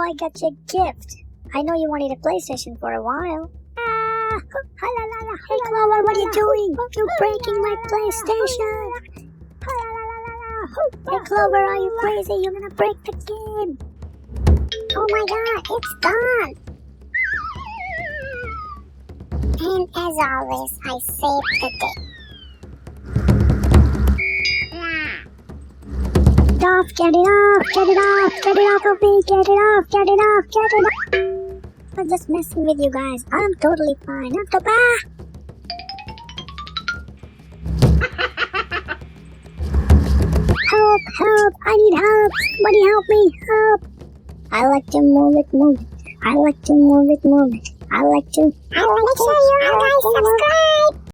I got you a gift. I know you wanted a PlayStation for a while. Hey Clover, what are you doing? You're breaking my PlayStation. Hey Clover, are you crazy? You're gonna break the game. Oh my god, it's gone. And as always, I saved the day. Get it off of me, get it off. I'm just messing with you guys. I'm totally fine. Help, I need help. Somebody help me, help. I like to move it. Make sure you all guys subscribe.